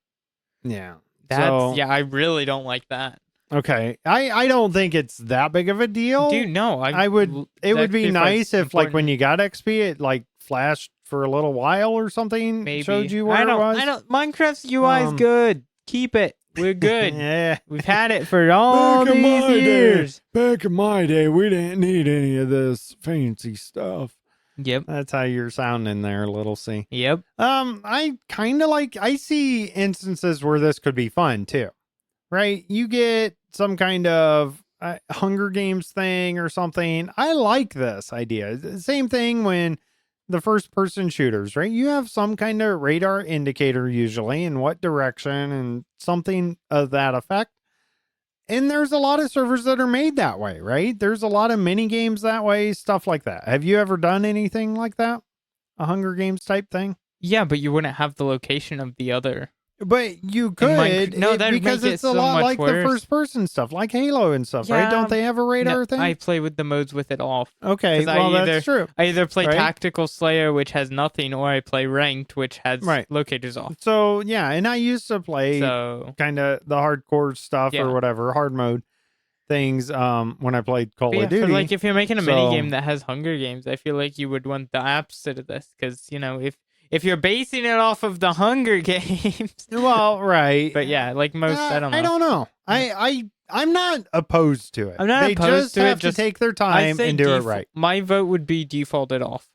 Speaker 1: Yeah.
Speaker 2: That's
Speaker 1: So-
Speaker 2: yeah. I really don't like that,
Speaker 1: Okay. I don't think it's that big of a deal.
Speaker 2: dude. No,
Speaker 1: I would. It would be
Speaker 2: XP
Speaker 1: nice if, like, when
Speaker 2: important.
Speaker 1: you got XP, it like flashed for a little while or something.
Speaker 2: maybe
Speaker 1: Showed you where
Speaker 2: I
Speaker 1: it was.
Speaker 2: don't. Minecraft's UI is good. Keep it. We're good.
Speaker 1: Yeah.
Speaker 2: We've had it for all
Speaker 1: Back in
Speaker 2: these
Speaker 1: my day.
Speaker 2: years.
Speaker 1: Back in my day, we didn't need any of this fancy stuff.
Speaker 2: Yep.
Speaker 1: That's how you're sounding there, little C.
Speaker 2: Yep.
Speaker 1: I kind of like. I see instances where this could be fun too. Right? You get some kind of Hunger Games thing or something. I like this idea. Same thing when the first person shooters, right? You have some kind of radar indicator usually in what direction and something of that effect. And there's a lot of servers that are made that way, right? There's a lot of mini games that way, stuff like that. Have you ever done anything like that? A Hunger Games type thing?
Speaker 2: Yeah, but you wouldn't have the location of the other.
Speaker 1: But you could,
Speaker 2: that'd
Speaker 1: because
Speaker 2: make it
Speaker 1: it's a
Speaker 2: so
Speaker 1: lot
Speaker 2: much
Speaker 1: like
Speaker 2: worse.
Speaker 1: the first person stuff, like Halo and stuff, right?
Speaker 2: Yeah,
Speaker 1: Don't they have a radar
Speaker 2: No,
Speaker 1: thing?
Speaker 2: I play with the modes with it off.
Speaker 1: Okay,
Speaker 2: 'cause I
Speaker 1: well,
Speaker 2: either-
Speaker 1: that's true.
Speaker 2: I either play
Speaker 1: Right?
Speaker 2: Tactical Slayer, which has nothing, or I play Ranked, which has
Speaker 1: Right.
Speaker 2: locators off.
Speaker 1: So, yeah, and I used to play
Speaker 2: So,
Speaker 1: kind of the hardcore stuff
Speaker 2: Yeah.
Speaker 1: or whatever, hard mode things when I played Call
Speaker 2: yeah,
Speaker 1: of Duty.
Speaker 2: for like if you're making a
Speaker 1: So-
Speaker 2: mini game that has Hunger Games, I feel like you would want the opposite of this, because if you're basing it off of the Hunger Games,
Speaker 1: Well, right.
Speaker 2: but yeah, like most, I don't know.
Speaker 1: I don't know. I'm not opposed to it.
Speaker 2: I'm not
Speaker 1: they
Speaker 2: opposed
Speaker 1: just
Speaker 2: to it,
Speaker 1: have
Speaker 2: just-
Speaker 1: to take their
Speaker 2: I'd
Speaker 1: time
Speaker 2: say
Speaker 1: and do it right.
Speaker 2: My vote would be defaulted off.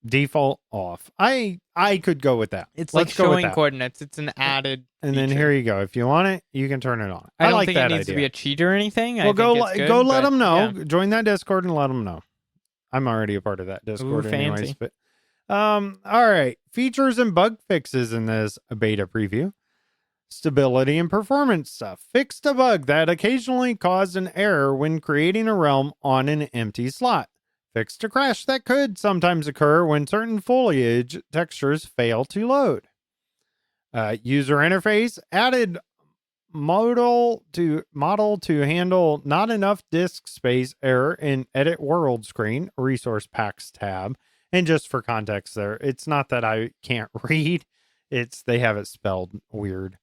Speaker 1: Default off. I could go with that.
Speaker 2: It's
Speaker 1: Let's
Speaker 2: like
Speaker 1: go with
Speaker 2: showing
Speaker 1: that.
Speaker 2: coordinates. It's an added.
Speaker 1: And then
Speaker 2: feature.
Speaker 1: here you go. If you want it, you can turn it on.
Speaker 2: I don't
Speaker 1: like
Speaker 2: think
Speaker 1: that
Speaker 2: it needs
Speaker 1: idea.
Speaker 2: to be a cheat or anything.
Speaker 1: Well,
Speaker 2: I think it's good,
Speaker 1: go let
Speaker 2: but
Speaker 1: them know.
Speaker 2: yeah.
Speaker 1: Join that Discord and let them know. I'm already a part of that Discord
Speaker 2: Ooh,
Speaker 1: anyways.
Speaker 2: fancy.
Speaker 1: But all right. Features and bug fixes in this beta preview. Stability and performance stuff. Fixed a bug that occasionally caused an error when creating a realm on an empty slot. Fixed a crash that could sometimes occur when certain foliage textures fail to load. User interface added model to handle not enough disk space error in edit world screen resource packs tab. And just for context there, it's not that I can't read, it's they have it spelled weird.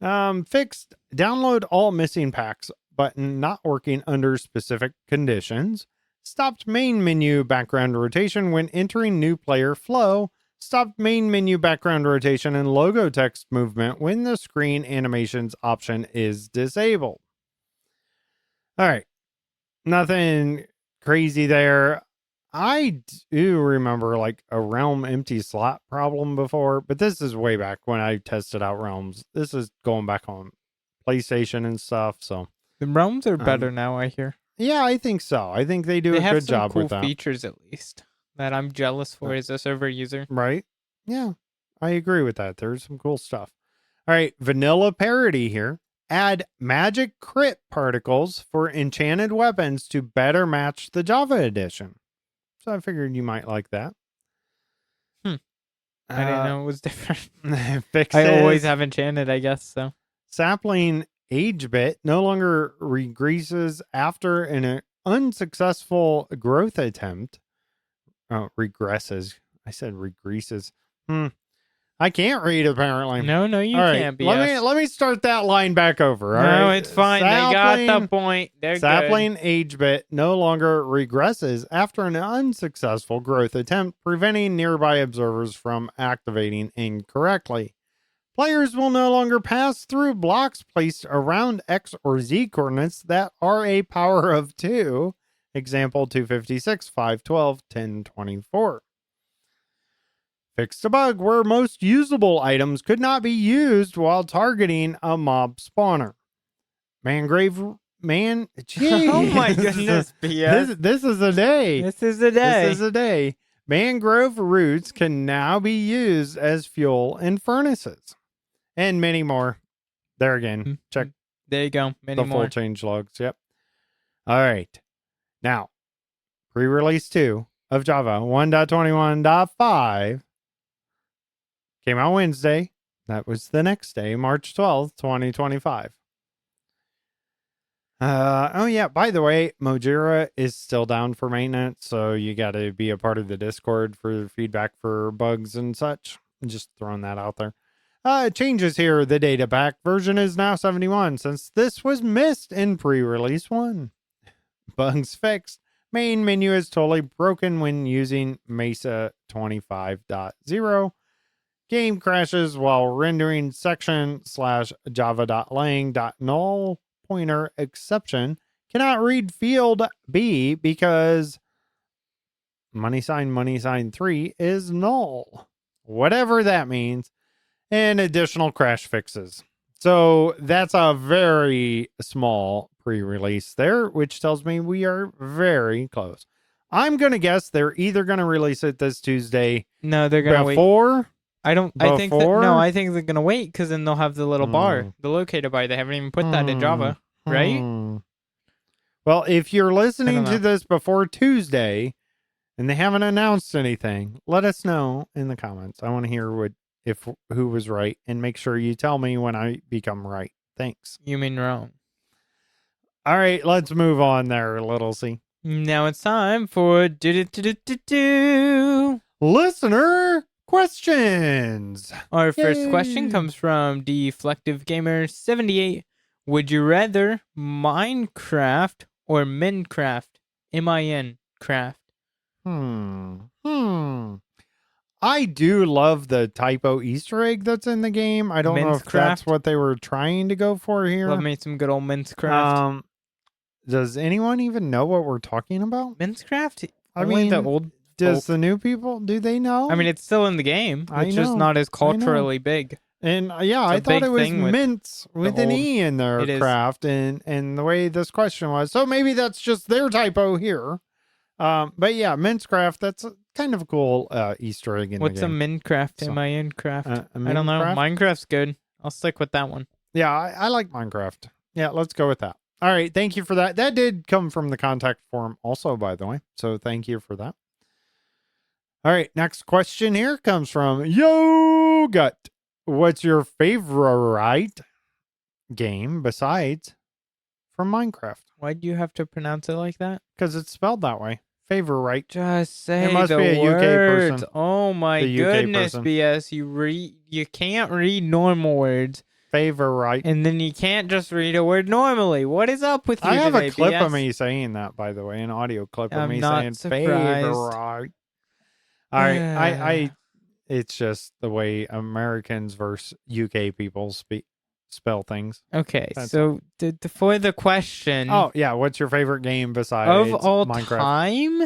Speaker 1: Fixed download all missing packs button not working under specific conditions. Stopped main menu background rotation when entering new player flow. Stop main menu background rotation and logo text movement when the screen animations option is disabled. All right. Nothing crazy there. I do remember like a Realm empty slot problem before, but this is way back when I tested out Realms. This is going back on PlayStation and stuff. So
Speaker 2: The realms are better now, I hear.
Speaker 1: yeah, I think so. I think they do
Speaker 2: They
Speaker 1: a
Speaker 2: have
Speaker 1: good
Speaker 2: some
Speaker 1: job
Speaker 2: cool
Speaker 1: with that.
Speaker 2: features, at least, that I'm jealous for as a server user.
Speaker 1: Right? Yeah, I agree with that. There's some cool stuff. All right, vanilla parody here. Add magic crit particles for enchanted weapons to better match the Java edition. So I figured you might like that.
Speaker 2: I didn't know it was different.
Speaker 1: Fixes.
Speaker 2: I always have enchanted, I guess, so.
Speaker 1: Sapling age bit no longer regresses after an unsuccessful growth attempt. Oh, regresses. I said regresses. I can't read apparently.
Speaker 2: No, you
Speaker 1: All right,
Speaker 2: can't be.
Speaker 1: let me start that line back over. All
Speaker 2: No,
Speaker 1: right?
Speaker 2: it's fine. They got the point. They're
Speaker 1: Sapling age bit no longer regresses after an unsuccessful growth attempt, preventing nearby observers from activating incorrectly. Players will no longer pass through blocks placed around X or Z coordinates that are a power of 2. Example 256, 512, 1024. Fixed a bug where most usable items could not be used while targeting a mob spawner. Jeez.
Speaker 2: Oh my goodness, BS.
Speaker 1: This is a day.
Speaker 2: This is the day.
Speaker 1: This is a day. Mangrove roots can now be used as fuel in furnaces. And many more. There again. Check
Speaker 2: There you go. Many
Speaker 1: the
Speaker 2: more.
Speaker 1: full change logs. Yep. All right. Now, pre-release 2 of Java 1.21.5 came out Wednesday. That was the next day, March 12th, 2025. Oh yeah, by the way, Mojang is still down for maintenance, so you got to be a part of the Discord for feedback for bugs and such. Just throwing that out there. Changes here. The data pack version is now 71 since this was missed in pre-release 1. Bugs fixed. Main menu is totally broken when using Mesa 25.0. Game crashes while rendering section/java.lang.null pointer exception. Cannot read field B because money sign 3 is null. Whatever that means. And additional crash fixes. So that's a very small pre-release there, which tells me we are very close. I'm going to guess they're either going to release it this Tuesday.
Speaker 2: No, they're going to wait.
Speaker 1: Before?
Speaker 2: I think they're going to wait because then they'll have the little bar, the locator bar. They haven't even put that in Java, right?
Speaker 1: Well, if you're listening to this before Tuesday and they haven't announced anything, let us know in the comments. I want to hear who was right, and make sure you tell me when I become right. Thanks.
Speaker 2: You mean wrong.
Speaker 1: All right, let's move on there, Little C.
Speaker 2: Now it's time for
Speaker 1: listener questions.
Speaker 2: Our first question comes from Deflective Gamer 78. Would you rather Minecraft or Minecraft? M-I-N craft.
Speaker 1: I do love the typo Easter egg that's in the game. I don't know if that's what they were trying to go for here.
Speaker 2: Love me some good old Minecraft.
Speaker 1: Does anyone even know what we're talking about?
Speaker 2: Minecraft?
Speaker 1: I mean,
Speaker 2: the old
Speaker 1: does the new people, do they know?
Speaker 2: I mean, it's still in the game. It's just not as culturally big.
Speaker 1: And I thought it was mints with an E in their craft, and the way this question was. So maybe that's just their typo here. But yeah, Minecraft, that's kind of a cool Easter egg in the game.
Speaker 2: What's a Minecraft? M-I-N-craft? I don't know. Minecraft's good. I'll stick with that one.
Speaker 1: Yeah, I like Minecraft. Yeah, let's go with that. All right, thank you for that. That did come from the contact form also, by the way. So thank you for that. All right, next question here comes from Yo Gut. What's your favorite game besides from Minecraft?
Speaker 2: Why do you have to pronounce it like that?
Speaker 1: Because it's spelled that way. Favorite.
Speaker 2: Just say
Speaker 1: it must
Speaker 2: the
Speaker 1: be a
Speaker 2: words.
Speaker 1: UK person.
Speaker 2: Oh my goodness, BS! You can't read normal words.
Speaker 1: Favorite.
Speaker 2: And then you can't just read a word normally. What is up with you
Speaker 1: I have
Speaker 2: today,
Speaker 1: a clip
Speaker 2: BS?
Speaker 1: of me saying that, by the way, an audio clip of
Speaker 2: I'm
Speaker 1: me
Speaker 2: not
Speaker 1: saying
Speaker 2: surprised.
Speaker 1: favorite. All right, It's just the way Americans versus UK people spell things.
Speaker 2: Okay,
Speaker 1: That's
Speaker 2: so for the question
Speaker 1: Oh, yeah. What's your favorite game besides
Speaker 2: of all
Speaker 1: Minecraft?
Speaker 2: time,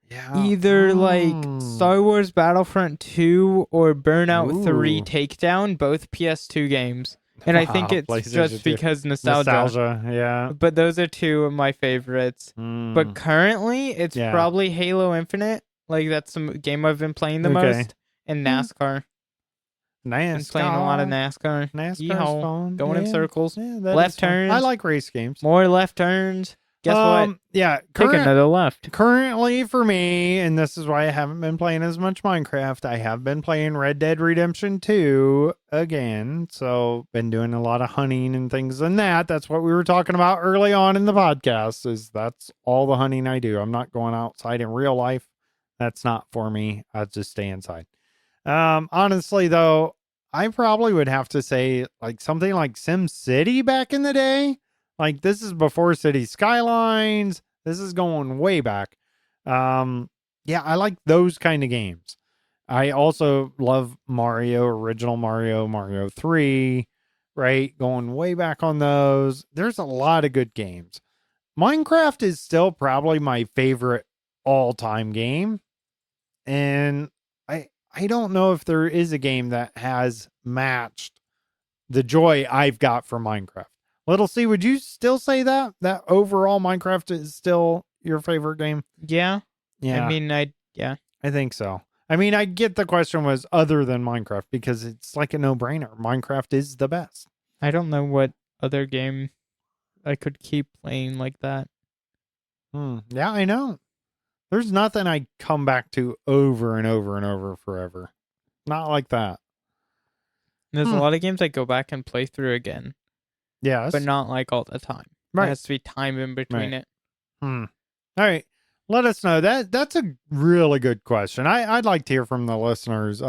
Speaker 1: Yeah.
Speaker 2: either like Star Wars Battlefront 2 or Burnout 3
Speaker 1: Ooh.
Speaker 2: Takedown, both PS2 games. And I think
Speaker 1: Wow,
Speaker 2: it's
Speaker 1: PlayStation
Speaker 2: just
Speaker 1: 2.
Speaker 2: because nostalgia.
Speaker 1: Nostalgia, yeah.
Speaker 2: But those are two of my favorites. But currently, it's
Speaker 1: Yeah.
Speaker 2: probably Halo Infinite. Like, that's the game I've been playing the
Speaker 1: Okay.
Speaker 2: most. And NASCAR. Been playing a lot of NASCAR.
Speaker 1: NASCAR's
Speaker 2: Yeehaw.
Speaker 1: fun.
Speaker 2: Going in circles.
Speaker 1: Yeah, that
Speaker 2: Left
Speaker 1: is fun.
Speaker 2: turns.
Speaker 1: I like race games.
Speaker 2: More left turns. Guess what?
Speaker 1: Yeah,
Speaker 2: Take another left.
Speaker 1: currently for me, and this is why I haven't been playing as much Minecraft, I have been playing Red Dead Redemption 2 again. So been doing a lot of hunting and things and that. That's what we were talking about early on in the podcast, is that's all the hunting I do. I'm not going outside in real life. That's not for me. I just stay inside. Honestly though, I probably would have to say like something like Sim City back in the day. Like, this is before City Skylines. This is going way back. Yeah, I like those kind of games. I also love Mario, original Mario, Mario 3, right? Going way back on those. There's a lot of good games. Minecraft is still probably my favorite all-time game. And I don't know if there is a game that has matched the joy I've got from Minecraft. Little C, would you still say that overall Minecraft is still your favorite game?
Speaker 2: Yeah.
Speaker 1: Yeah.
Speaker 2: I mean, yeah.
Speaker 1: I think so. I mean, I get the question was other than Minecraft because it's like a no-brainer. Minecraft is the best.
Speaker 2: I don't know what other game I could keep playing like that.
Speaker 1: Yeah, I know. There's nothing I come back to over and over and over forever. Not like that.
Speaker 2: There's a lot of games I go back and play through again.
Speaker 1: Yes.
Speaker 2: But not like all the time.
Speaker 1: Right.
Speaker 2: There has to be time in between it.
Speaker 1: All right. Let us know. That's a really good question. I'd like to hear from the listeners.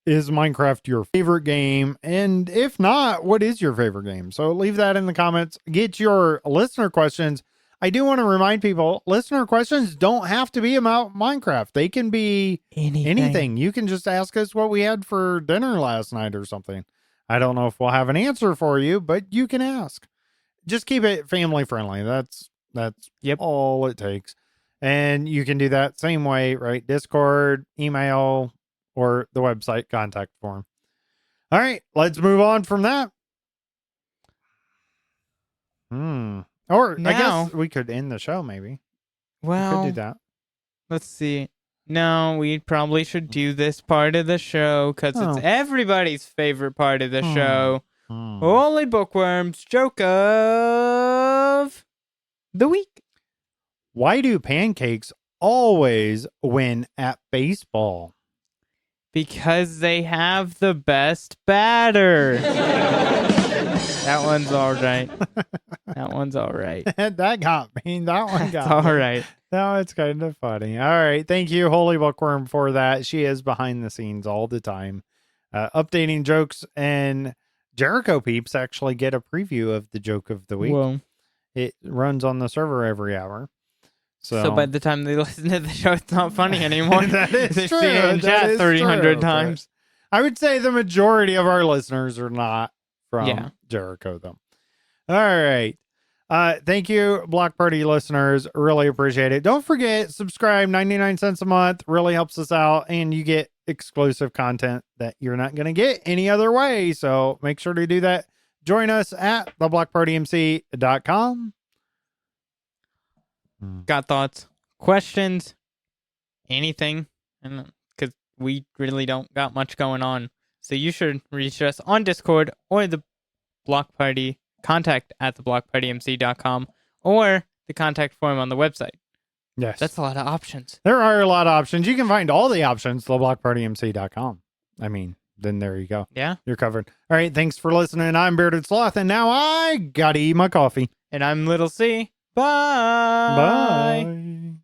Speaker 1: Is Minecraft your favorite game? And if not, what is your favorite game? So leave that in the comments. Get your listener questions. I do want to remind people, listener questions don't have to be about Minecraft. They can be anything. You can just ask us what we had for dinner last night or something. I don't know if we'll have an answer for you, but you can ask. Just keep it family friendly. That's all it takes. And you can do that same way, right? Discord, email, or the website contact form. All right, let's move on from that. Or
Speaker 2: now,
Speaker 1: I guess we could end the show maybe.
Speaker 2: Well,
Speaker 1: we could do that.
Speaker 2: Let's see. No, we probably should do this part of the show because it's everybody's favorite part of the show. Holy Bookworms joke of the week.
Speaker 1: Why do pancakes always win at baseball?
Speaker 2: Because they have the best batter. That one's all right. That one's all right.
Speaker 1: That got me. That one got
Speaker 2: all
Speaker 1: me.
Speaker 2: right.
Speaker 1: No, it's kind of funny. All right. Thank you, Holy Bookworm, for that. She is behind the scenes all the time, updating jokes. And Jericho peeps actually get a preview of the joke of the week.
Speaker 2: Whoa.
Speaker 1: It runs on the server every hour. So
Speaker 2: by the time they listen to the show, it's not funny anymore.
Speaker 1: That is
Speaker 2: they
Speaker 1: true.
Speaker 2: see it in chat 300
Speaker 1: true,
Speaker 2: times.
Speaker 1: I would say the majority of our listeners are not from Jericho, though. All right. Thank you, Block Party listeners. Really appreciate it. Don't forget, subscribe, 99 cents a month. Really helps us out. And you get exclusive content that you're not going to get any other way. So make sure to do that. Join us at theblockpartymc.com.
Speaker 2: Got thoughts, questions, anything? Because we really don't got much going on. So you should reach us on Discord or the Block Party contact at theblockpartymc.com or the contact form on the website.
Speaker 1: Yes.
Speaker 2: That's a lot of options.
Speaker 1: There are a lot of options. You can find all the options at theblockpartymc.com. I mean, then there you go.
Speaker 2: Yeah.
Speaker 1: You're covered. All right. Thanks for listening. I'm Bearded Sloth, and now I gotta eat my coffee.
Speaker 2: And I'm Little C. Bye.
Speaker 1: Bye.